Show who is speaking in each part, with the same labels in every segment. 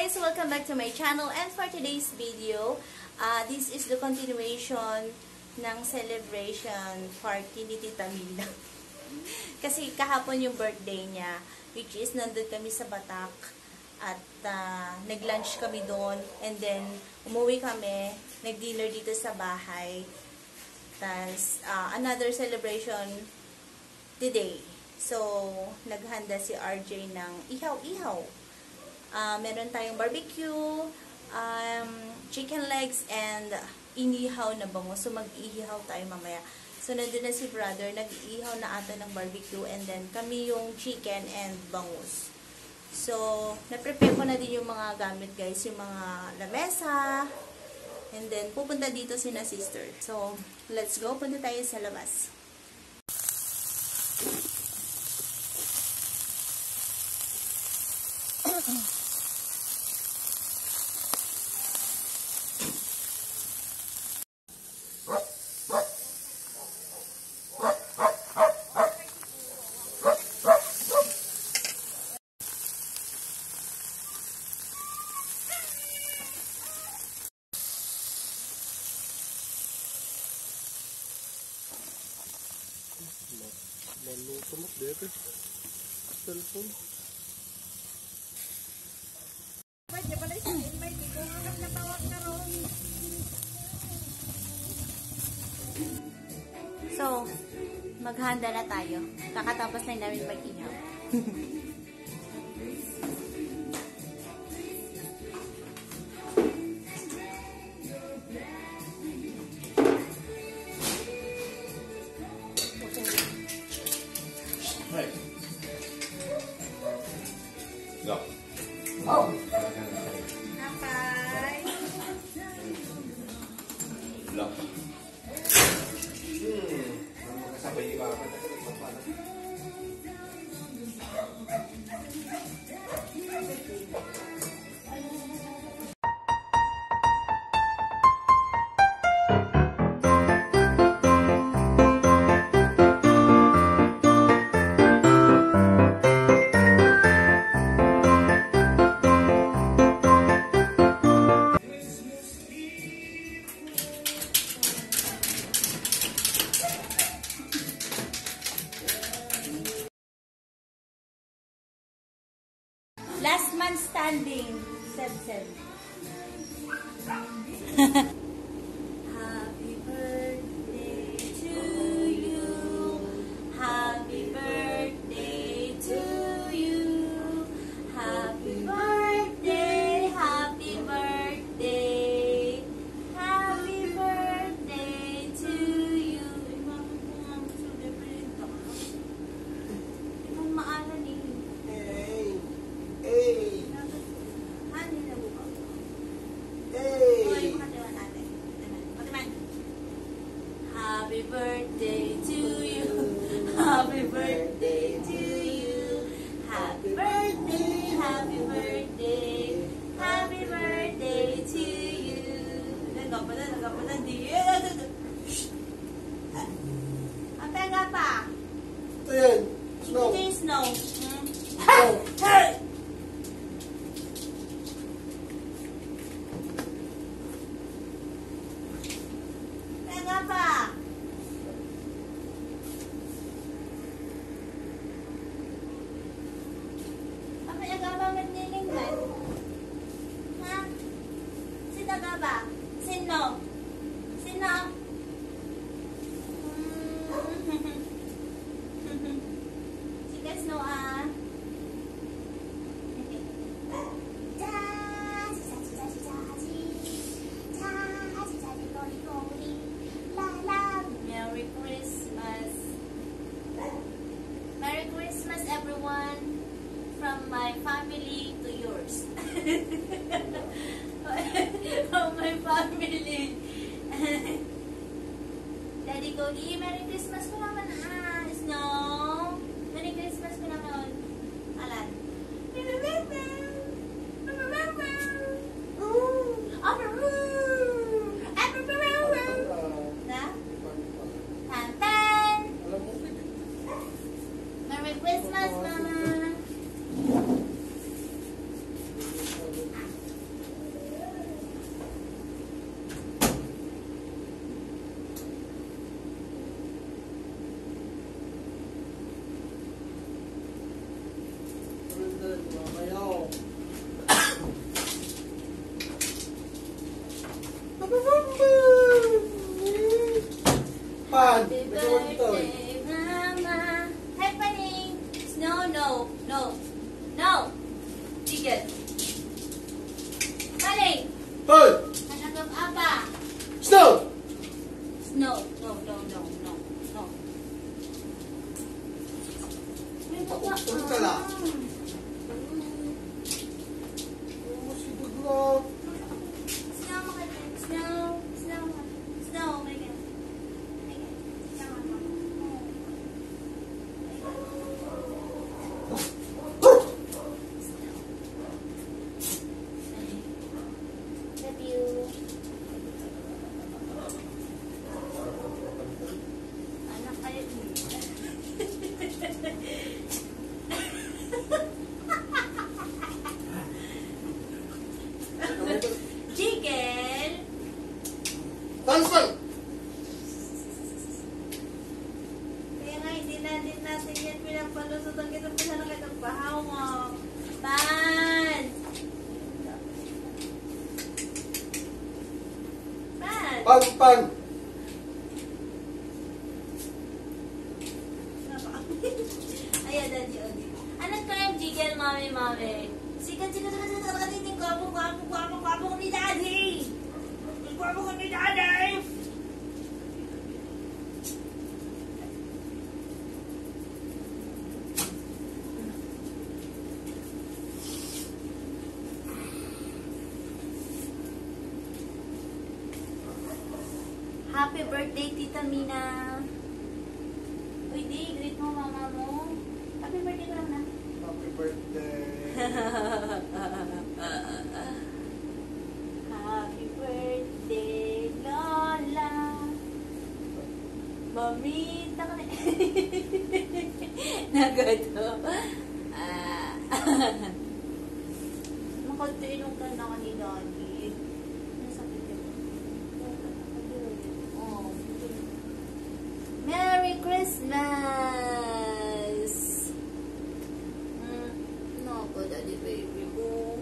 Speaker 1: guys! Welcome back to my channel, and for today's video, this is the continuation ng celebration party ni Tita Mila. Kasi kahapon yung birthday niya, which is nandun kami sa Batak at nag-lunch kami doon, and then umuwi kami, nag-dinner dito sa bahay. Tapos another celebration today. So, naghanda si RJ ng ihaw-ihaw. Meron tayong barbecue, chicken legs, and inihaw na bangus. So, mag-ihaw tayo mamaya. So, nandun na si brother, nag-ihaw na ata ng barbecue, and then kami yung chicken and bangus. So, na-prepare ko na din yung mga gamit guys, yung mga lamesa, and then pupunta dito sina sister. So, let's go, punta tayo sa labas.
Speaker 2: Maluto mo dito. Cellphone.
Speaker 1: So, maghanda na tayo. Kakatapos na namin mag-ihaw.
Speaker 2: No.
Speaker 1: Oh. Napay.
Speaker 2: Lock. Sabay iba pa
Speaker 1: Last man standing. Seb. Happy birthday to you. Happy birthday to you. Happy birthday. Happy birthday. Happy birthday to you. Ibang maalan eh. Happy birthday to you. Happy birthday to you. Happy birthday, happy birthday. Happy birthday to you. Nagkapalan di. Ang pega pa.
Speaker 2: Ito yan. Snow.
Speaker 1: Ito yung snow. Pega pa. Apa yang gaba magniningnan? Ha? Sino gaba? Sino? Sino? Si Snow ah. Merry Christmas. Merry Christmas everyone. From my family to yours. From my family. Daddy Cody, Merry Christmas ko naman Snow. Merry Christmas ko naman. Alan. Merry Christmas, Mama. Mali!
Speaker 2: Hoy!
Speaker 1: Anak ng apa!
Speaker 2: Snow!
Speaker 1: No, no, no, no, no, no. May baba.
Speaker 2: Ulit ka lang. Oh, si Duglok.
Speaker 1: Snow, makanya. Snow, snow, snow, oh my God. Oh my God. Snow, love you. Anak kayo. Jiggle.
Speaker 2: Tansay!
Speaker 1: Kaya nga, hindi natin yan pinapalusot ang kita pa sana kitang pahawak. Pan! Pan!
Speaker 2: Pan, pan!
Speaker 1: Ayan, daddy, Odi. Anak ko yung jiggle, mami, mami. Sikat, sikat, sikat, sikat, sikat, sikat, gwapo, gwapo, gwapo, gwapo ko ni daddy! Ang gwapo ko ni daddy! Happy birthday, Tita Mina! Uy, di, greet mo mama mo. Happy birthday ko lang na.
Speaker 2: Happy birthday.
Speaker 1: Happy birthday, Lola. Mamita ka na. Nagato. Makatiinong ka na ni Daddy. Nasakit yun. Oh. Merry Christmas! No, ko daddy baby ko.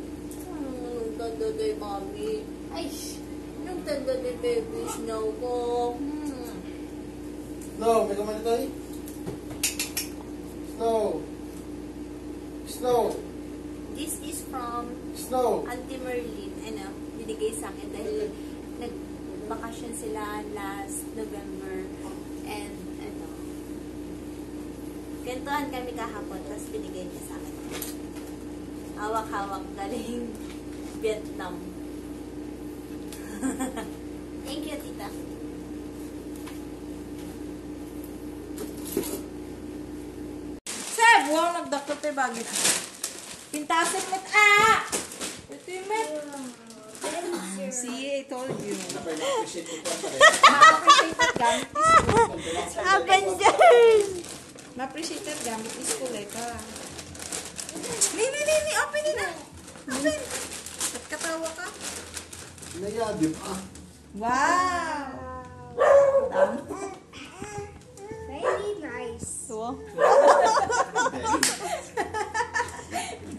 Speaker 1: Nung tanda day mommy. Ay, nung tanda day baby snow ko.
Speaker 2: Snow, may kamali tayo? Snow. Snow.
Speaker 1: This is from
Speaker 2: Snow.
Speaker 1: Auntie Merlin. Ano, binigay sa akin dahil nag-bakasyon sila last November. And, ano, gantuhan kami kahapon, tapos binigay niya sa akin. Hawak-hawak galing Vietnam. Thank you, tita.
Speaker 3: Seb, wow, nagdakot tayo bagay. Pintasin mo't ito yung met. See, I told you. Ma-appreciate gamit is
Speaker 1: Avengers!
Speaker 3: Ma-appreciate gamit is kuleta. Nini, open na. Open. Ba't katawa ka?
Speaker 2: Nayadip ah.
Speaker 3: Wow!
Speaker 1: Very nice.
Speaker 3: Wow.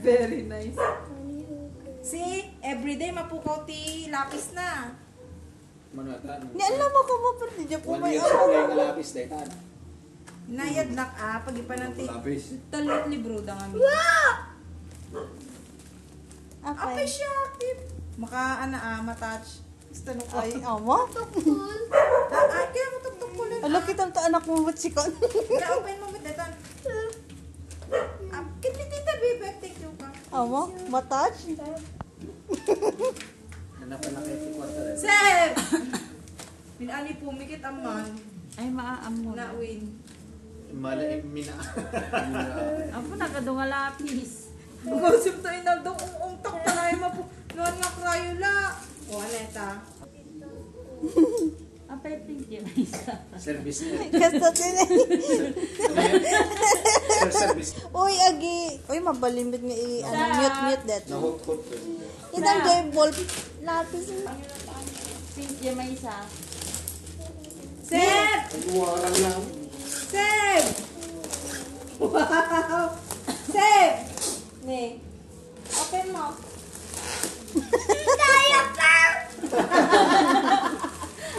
Speaker 3: Very nice. See, everyday mapukaw ti lapis na.
Speaker 4: Manatan.
Speaker 1: Ni alam mo ko mo pero di po
Speaker 4: 1
Speaker 1: may
Speaker 4: year supply nga lapis dahil tan.
Speaker 3: Nayad nak pagipanan ti
Speaker 4: Lapis.
Speaker 3: talot libro da nga mi. Apa siya? Maka matouch. Gusto no kay.
Speaker 1: Amo?
Speaker 3: Kaya mo tuktok ko lang.
Speaker 1: Alo kitang ta anak mo matsikon.
Speaker 3: Kaya open mo with that. Kiti tita baby, take you ka.
Speaker 1: Amo? Matouch?
Speaker 4: Hanapan na kayo si kwarta rin.
Speaker 3: Seb! Minani pumikit aman.
Speaker 5: Ay, maaam mo.
Speaker 3: Na win.
Speaker 4: Malaim mina.
Speaker 5: Apo, nakadunga lapis.
Speaker 3: Bukosip to inaldong ungtak pa na yung mapu. Noon nga krayo la. O, aneta.
Speaker 5: Apay, tingin isa.
Speaker 4: Service na.
Speaker 1: Kasta din eh.
Speaker 4: Service.
Speaker 1: Uy, agi. Uy, mabalimbit nga mute that.
Speaker 4: Nahukot ko.
Speaker 1: Itang game ball. Lapis mo.
Speaker 5: Tingin may isa.
Speaker 3: Seb!
Speaker 2: Nagwalang lang.
Speaker 3: Seb! Wow! Seb! Ne. Open mo.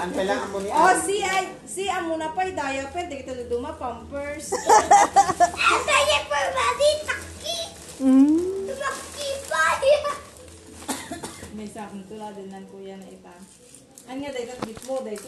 Speaker 4: Ang kailangan mo ni
Speaker 3: Oh, si amuna pa diaper, di kita duduma pampers.
Speaker 1: Diaper ba di taki? Taki pa.
Speaker 3: May isa. tulad din ng kuya na ita. Ang nga, dahil git mo, dahil